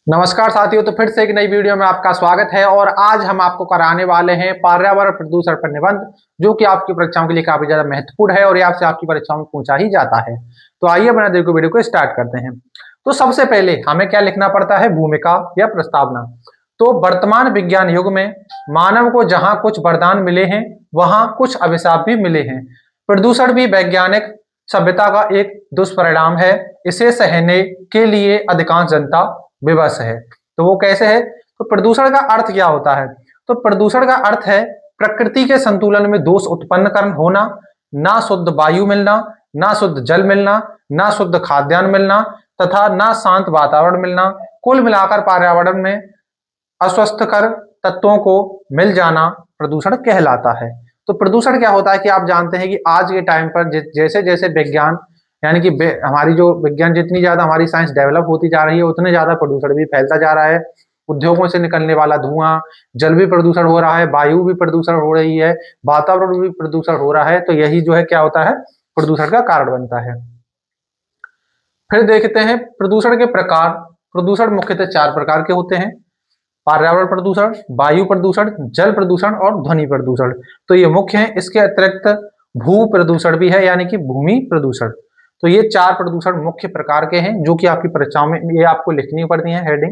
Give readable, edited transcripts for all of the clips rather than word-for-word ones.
नमस्कार साथियों, तो फिर से एक नई वीडियो में आपका स्वागत है। और आज हम आपको कराने वाले हैं पर्यावरण प्रदूषण पर निबंध, जो कि आपकी परीक्षाओं के लिए काफी ज्यादा महत्वपूर्ण है और ये आपसे आपकी परीक्षाओं में पूछा ही जाता है। तो आइए बिना देर को वीडियो को स्टार्ट करते हैं। तो सबसे पहले हमें क्या लिखना पड़ता है? भूमिका या प्रस्तावना। तो वर्तमान विज्ञान युग में मानव को जहां कुछ वरदान मिले हैं, वहां कुछ अभिशाप भी मिले हैं। प्रदूषण भी वैज्ञानिक सभ्यता का एक दुष्परिणाम है। इसे सहने के लिए अधिकांश जनता विवश है। तो वो कैसे है? तो प्रदूषण का अर्थ क्या होता है? तो प्रदूषण का अर्थ है प्रकृति के संतुलन में दोष उत्पन्न कर होना, ना शुद्ध वायु मिलना, ना शुद्ध जल मिलना, ना शुद्ध खाद्यान्न मिलना तथा ना शांत वातावरण मिलना। कुल मिलाकर पर्यावरण में अस्वस्थकर तत्वों को मिल जाना प्रदूषण कहलाता है। तो प्रदूषण क्या होता है कि आप जानते हैं कि आज के टाइम पर जैसे जैसे विज्ञान यानी कि हमारी जो विज्ञान जितनी ज्यादा हमारी साइंस डेवलप होती जा रही है, उतने ज्यादा प्रदूषण भी फैलता जा रहा है। उद्योगों से निकलने वाला धुआं, जल भी प्रदूषण हो रहा है, वायु भी प्रदूषण हो रही है, वातावरण भी प्रदूषण हो रहा है। तो यही जो है क्या होता है, प्रदूषण का कारण बनता है। फिर देखते हैं प्रदूषण के प्रकार। प्रदूषण मुख्यतः 4 प्रकार के होते हैं: पर्यावरण प्रदूषण, वायु प्रदूषण, जल प्रदूषण और ध्वनि प्रदूषण। तो ये मुख्य है। इसके अतिरिक्त भू प्रदूषण भी है, यानी कि भूमि प्रदूषण। तो ये 4 प्रदूषण मुख्य प्रकार के हैं, जो कि आपकी परीक्षाओं में ये आपको लिखनी पड़ती है हेडिंग।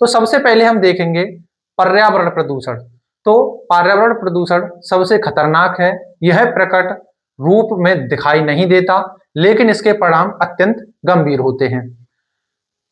तो सबसे पहले हम देखेंगे पर्यावरण प्रदूषण। तो पर्यावरण प्रदूषण सबसे खतरनाक है। यह प्रकट रूप में दिखाई नहीं देता, लेकिन इसके परिणाम अत्यंत गंभीर होते हैं।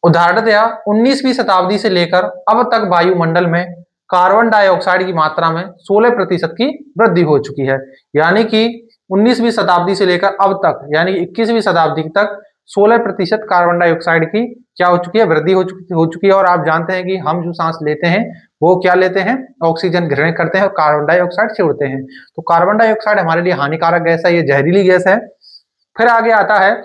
उदाहरणतया 19वीं शताब्दी से लेकर अब तक वायुमंडल में कार्बन डाइऑक्साइड की मात्रा में 16% की वृद्धि हो चुकी है। यानी कि 19वीं शताब्दी से लेकर अब तक यानी कि 21वीं शताब्दी तक 16% कार्बन डाइऑक्साइड की क्या हो चुकी है? वृद्धि हो चुकी है। और आप जानते हैं कि हम जो सांस लेते हैं वो क्या लेते हैं? ऑक्सीजन ग्रहण करते हैं और कार्बन डाइऑक्साइड छोड़ते हैं। तो कार्बन डाइऑक्साइड हमारे लिए हानिकारक गैस है, ये जहरीली गैस है। फिर आगे आता है,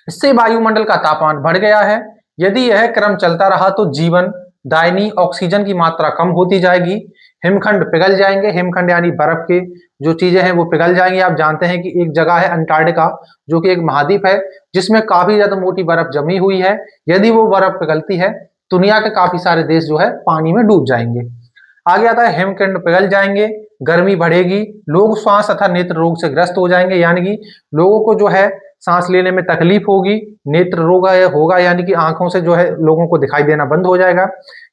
इससे वायुमंडल का तापमान बढ़ गया है। यदि यह क्रम चलता रहा तो जीवन दायनी ऑक्सीजन की मात्रा कम होती जाएगी। हिमखंड पिघल जाएंगे। हिमखंड यानी बर्फ की जो चीजें हैं वो पिघल जाएंगी। आप जानते हैं कि एक जगह है अंटार्कटिका, जो कि एक महाद्वीप है, जिसमें काफी ज्यादा मोटी बर्फ जमी हुई है। यदि वो बर्फ पिघलती है, दुनिया के काफी सारे देश जो है पानी में डूब जाएंगे। आगे आता है, हिमखंड पिघल जाएंगे, गर्मी बढ़ेगी, लोग श्वास तथा नेत्र रोग से ग्रस्त हो जाएंगे। यानी कि लोगों को जो है सांस लेने में तकलीफ होगी, नेत्र रोग होगा, यानी कि आंखों से जो है लोगों को दिखाई देना बंद हो जाएगा।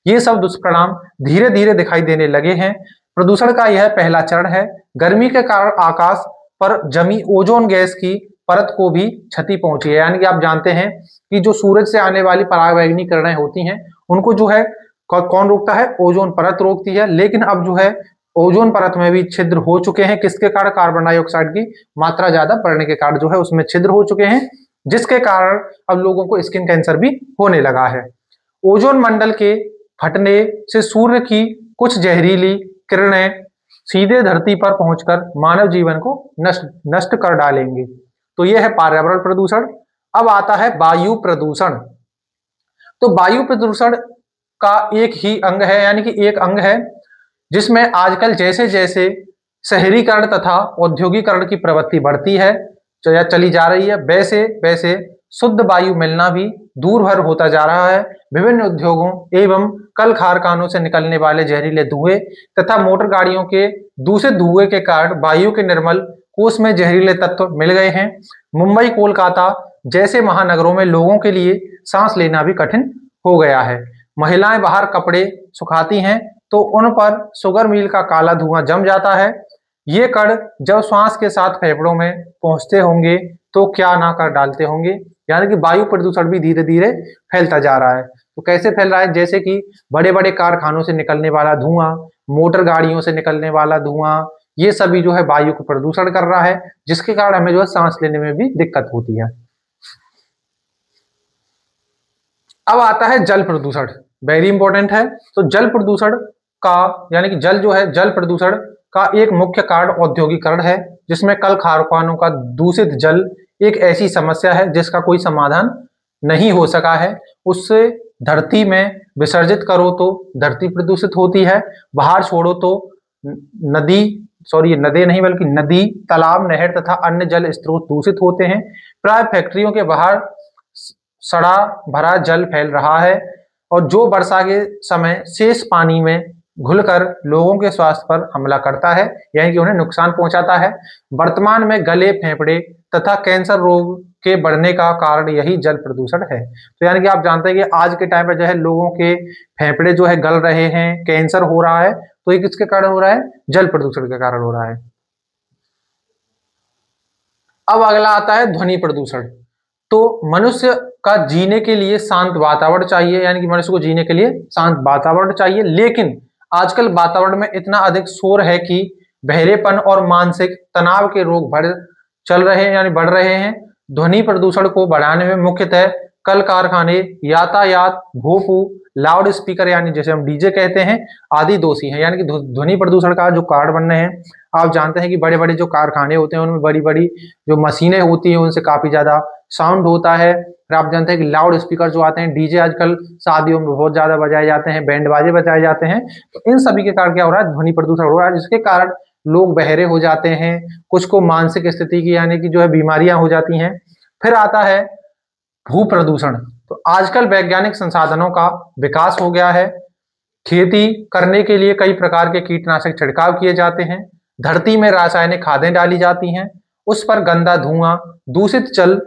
ये सब दुष्परिणाम धीरे धीरे दिखाई देने लगे हैं। प्रदूषण का यह पहला चरण है। गर्मी के कारण आकाश पर जमी ओजोन गैस की परत को भी क्षति पहुंची है। यानी कि आप जानते हैं कि जो सूरज से आने वाली पराबैंगनी किरणें होती हैं, उनको जो है कौन रोकता है? ओजोन परत रोकती है। लेकिन अब जो है ओजोन परत में भी छिद्र हो चुके हैं। किसके कारण? कार्बन डाइऑक्साइड की मात्रा ज्यादा बढ़ने के कारण जो है उसमें छिद्र हो चुके हैं, जिसके कारण अब लोगों को स्किन कैंसर भी होने लगा है। ओजोन मंडल के फटने से सूर्य की कुछ जहरीली किरणें सीधे धरती पर पहुंचकर मानव जीवन को नष्ट कर डालेंगे। तो यह है पर्यावरण प्रदूषण। अब आता है वायु प्रदूषण। तो वायु प्रदूषण का एक ही अंग है, यानी कि एक अंग है जिसमें आजकल जैसे जैसे शहरीकरण तथा औद्योगिकरण की प्रवृत्ति बढ़ती है या चली जा रही है, वैसे वैसे शुद्ध वायु मिलना भी दूर भर होता जा रहा है। विभिन्न उद्योगों एवं कल कारखानों से निकलने वाले जहरीले धुएं तथा मोटर गाड़ियों के दूषित धुएं के कारण वायु के निर्मल कोश में जहरीले तत्व मिल गए हैं। मुंबई, कोलकाता जैसे महानगरों में लोगों के लिए सांस लेना भी कठिन हो गया है। महिलाएं बाहर कपड़े सुखाती हैं तो उन पर शुगर मिल का काला धुआं जम जाता है। ये कण जब श्वास के साथ फेफड़ों में पहुंचते होंगे तो क्या ना कर डालते होंगे। यानी कि वायु प्रदूषण भी धीरे धीरे फैलता जा रहा है। तो कैसे फैल रहा है? जैसे कि बड़े बड़े कारखानों से निकलने वाला धुआं, मोटर गाड़ियों से निकलने वाला धुआं, ये सभी जो है वायु को प्रदूषण कर रहा है, जिसके कारण हमें जो है सांस लेने में भी दिक्कत होती है। अब आता है जल प्रदूषण, वेरी इंपॉर्टेंट है। तो जल प्रदूषण का यानी कि जल जो है, जल प्रदूषण का एक मुख्य कारण औद्योगिकरण है, जिसमें कल कारखानों का दूषित जल एक ऐसी समस्या है जिसका कोई समाधान नहीं हो सका है। उससे धरती में विसर्जित करो तो धरती प्रदूषित होती है, बाहर छोड़ो तो नदी नदी नहीं बल्कि नदी, तालाब, नहर तथा अन्य जल स्रोत दूषित होते हैं। प्राय फैक्ट्रियों के बाहर सड़ा भरा जल फैल रहा है और जो वर्षा के समय शेष पानी में घुलकर लोगों के स्वास्थ्य पर हमला करता है, यानी कि उन्हें नुकसान पहुंचाता है। वर्तमान में गले, फेफड़े तथा कैंसर रोग के बढ़ने का कारण यही जल प्रदूषण है। तो यानी कि आप जानते हैं कि आज के टाइम पर जो है लोगों के फेफड़े जो है गल रहे हैं, कैंसर हो रहा है, तो ये किसके कारण हो रहा है? जल प्रदूषण के कारण हो रहा है। अब अगला आता है ध्वनि प्रदूषण। तो मनुष्य का जीने के लिए शांत वातावरण चाहिए, यानी कि मनुष्य को जीने के लिए शांत वातावरण चाहिए, लेकिन आजकल वातावरण में इतना अधिक शोर है कि बहरेपन और मानसिक तनाव के रोग चल रहे हैं, यानी बढ़ रहे हैं। ध्वनि प्रदूषण को बढ़ाने में मुख्यतः कल कारखाने, यातायात, भोपू, लाउड स्पीकर यानी जैसे हम डीजे कहते हैं, आदि दोषी हैं। यानी कि ध्वनि प्रदूषण का जो कारण बन रहे हैं, आप जानते हैं कि बड़े बड़े जो कारखाने होते हैं उनमें बड़ी बड़ी जो मशीनें होती हैं उनसे काफी ज्यादा साउंड होता है। फिर आप जानते हैं कि लाउड स्पीकर जो आते हैं, डीजे आजकल शादियों में बहुत ज्यादा बजाए जाते हैं, बैंड बाजे बजाए जाते हैं, तो इन सभी के कारण क्या हो रहा है? ध्वनि प्रदूषण हो रहा है, जिसके कारण लोग बहरे हो जाते हैं, कुछ को मानसिक स्थिति की यानी कि जो है बीमारियां हो जाती हैं। फिर आता है भू प्रदूषण। तो आजकल वैज्ञानिक संसाधनों का विकास हो गया है, खेती करने के लिए कई प्रकार के कीटनाशक छिड़काव किए जाते हैं, धरती में रासायनिक खादें डाली जाती हैं, उस पर गंदा धुआं, दूषित जल,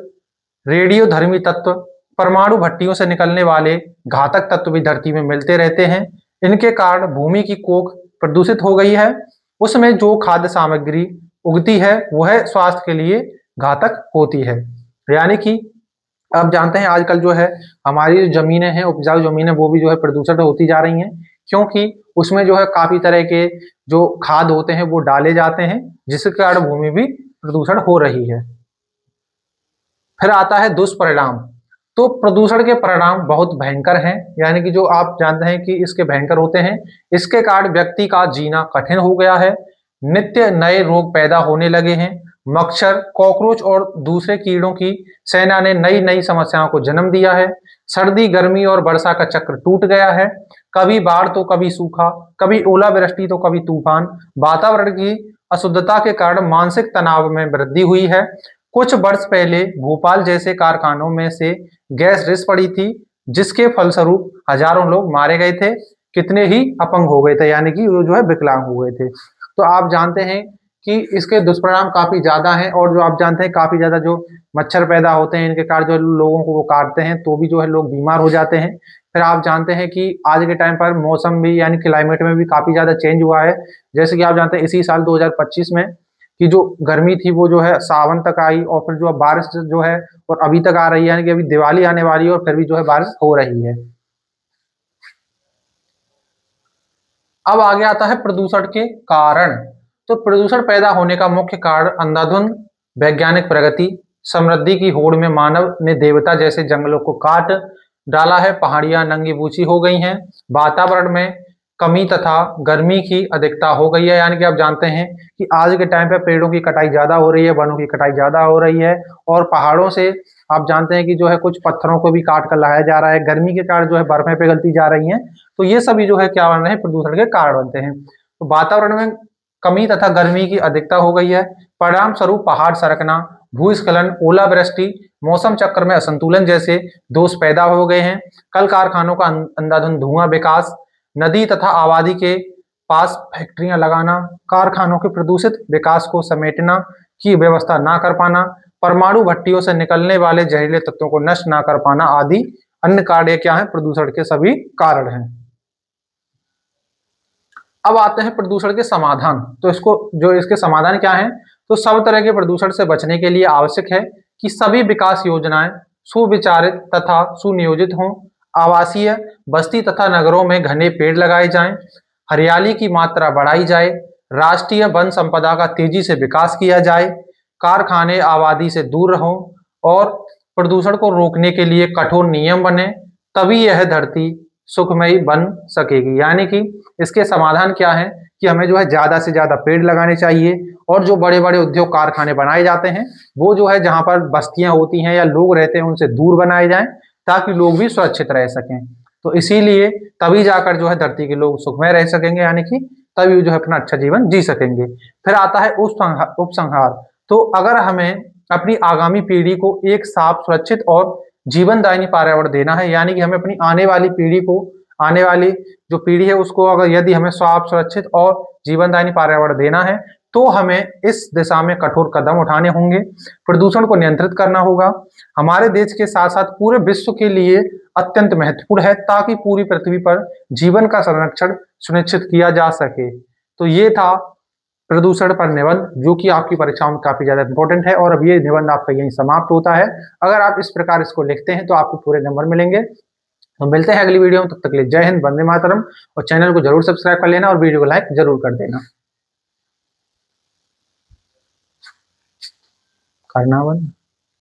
रेडियोधर्मी तत्व, परमाणु भट्टियों से निकलने वाले घातक तत्व भी धरती में मिलते रहते हैं। इनके कारण भूमि की कोख प्रदूषित हो गई है, उसमें जो खाद्य सामग्री उगती है वह स्वास्थ्य के लिए घातक होती है। यानी कि आप जानते हैं आजकल जो है हमारी जमीनें हैं, उपजाऊ जमीनें, वो भी जो है प्रदूषित होती जा रही हैं, क्योंकि उसमें जो है काफी तरह के जो खाद होते हैं वो डाले जाते हैं, जिसके कारण भूमि भी प्रदूषण हो रही है। फिर आता है दुष्परिणाम। तो प्रदूषण के परिणाम बहुत भयंकर हैं, यानी कि जो आप जानते हैं कि इसके भयंकर होते हैं। इसके कारण व्यक्ति का जीना कठिन हो गया है, नित्य नए रोग पैदा होने लगे हैं, मच्छर, कॉकरोच और दूसरे कीड़ों की सेना ने नई नई समस्याओं को जन्म दिया है। सर्दी, गर्मी और वर्षा का चक्र टूट गया है, कभी बाढ़ तो कभी सूखा, कभी ओलावृष्टि तो कभी तूफान। वातावरण की अशुद्धता के कारण मानसिक तनाव में वृद्धि हुई है। कुछ वर्ष पहले भोपाल जैसे कारखानों में से गैस रिस पड़ी थी, जिसके फलस्वरूप हजारों लोग मारे गए थे, कितने ही अपंग हो गए थे, यानी कि वो जो है विकलांग हो गए थे। तो आप जानते हैं कि इसके दुष्परिणाम काफी ज्यादा हैं, और जो आप जानते हैं काफी ज्यादा जो मच्छर पैदा होते हैं, इनके कारण जो लोगों को वो काटते हैं तो भी जो है लोग बीमार हो जाते हैं। फिर आप जानते हैं कि आज के टाइम पर मौसम भी यानी क्लाइमेट में भी काफी ज्यादा चेंज हुआ है। जैसे कि आप जानते हैं इसी साल 2025 में कि जो गर्मी थी वो जो है सावन तक आई, और फिर जो बारिश जो है और अभी तक आ रही है, यानी कि अभी दिवाली आने वाली है और फिर भी जो है बारिश हो रही है। अब आगे आता है प्रदूषण के कारण। तो प्रदूषण पैदा होने का मुख्य कारण अंधाधुंध वैज्ञानिक प्रगति, समृद्धि की होड़ में मानव ने देवता जैसे जंगलों को काट डाला है, पहाड़ियां नंगी बूची हो गई हैं, वातावरण में कमी तथा गर्मी की अधिकता हो गई है। यानी कि आप जानते हैं कि आज के टाइम पे पेड़ों की कटाई ज्यादा हो रही है, वनों की कटाई ज्यादा हो रही है, और पहाड़ों से आप जानते हैं कि जो है कुछ पत्थरों को भी काट कर लाया जा रहा है, गर्मी के कारण जो है बर्फें पिघलती जा रही हैं। तो ये सभी जो है क्या बन रहे हैं? प्रदूषण के कारण बनते हैं। तो वातावरण में कमी तथा गर्मी की अधिकता हो गई है, परिणाम स्वरूप पहाड़ सरकना, भूस्खलन, ओलावृष्टि, मौसम चक्र में असंतुलन जैसे दोष पैदा हो गए हैं। कल कारखानों का अंधाधुंध धुआं, विकास, नदी तथा आबादी के पास फैक्ट्रियां लगाना, कारखानों के प्रदूषित विकास को समेटना की व्यवस्था ना कर पाना, परमाणु भट्टियों से निकलने वाले जहरीले तत्वों को नष्ट ना कर पाना आदि अन्य कार्य क्या है? प्रदूषण के सभी कारण हैं। अब आते हैं प्रदूषण के समाधान। तो इसके समाधान क्या हैं? तो सब तरह के प्रदूषण से बचने के लिए आवश्यक है कि सभी विकास योजनाएं सुविचारित तथा सुनियोजित हों, आवासीय, बस्ती तथा नगरों में घने पेड़ लगाए जाएं, हरियाली की मात्रा बढ़ाई जाए, राष्ट्रीय वन संपदा का तेजी से विकास किया जाए, कारखाने आबादी से दूर रहें और प्रदूषण को रोकने के लिए कठोर नियम बने, तभी यह धरती सुखमयी बन सकेगी। यानी कि इसके समाधान क्या है कि हमें जो है ज्यादा से ज्यादा पेड़ लगाने चाहिए, और जो बड़े बड़े उद्योग कारखाने बनाए जाते हैं वो जो है जहां पर बस्तियां होती हैं या लोग रहते हैं उनसे दूर बनाए जाएं, ताकि लोग भी सुरक्षित रह सकें। तो इसीलिए तभी जाकर जो है धरती के लोग सुखमय रह सकेंगे, यानी कि तभी जो है अपना अच्छा जीवन जी सकेंगे। फिर आता है उपसंहार। तो अगर हमें अपनी आगामी पीढ़ी को एक साफ, सुरक्षित और जीवनदायिनी पर्यावरण देना है, यानी कि हमें अपनी आने वाली पीढ़ी को, आने वाली जो पीढ़ी है उसको अगर यदि हमें साफ, सुरक्षित और जीवनदायिनी पर्यावरण देना है तो हमें इस दिशा में कठोर कदम उठाने होंगे। प्रदूषण को नियंत्रित करना होगा। हमारे देश के साथ साथ पूरे विश्व के लिए अत्यंत महत्वपूर्ण है ताकि पूरी पृथ्वी पर जीवन का संरक्षण सुनिश्चित किया जा सके। तो ये था प्रदूषण पर निबंध, जो कि आपकी परीक्षाओं में काफी ज्यादा इंपॉर्टेंट है। और अब ये निबंध आपका यहीं समाप्त होता है। अगर आप इस प्रकार इसको लिखते हैं तो आपको पूरे नंबर मिलेंगे। तो मिलते हैं अगली वीडियो में, तब तक के लिए जय हिंद, वंदे मातरम। और चैनल को जरूर सब्सक्राइब कर लेना और वीडियो को लाइक जरूर कर देना। करना बंद।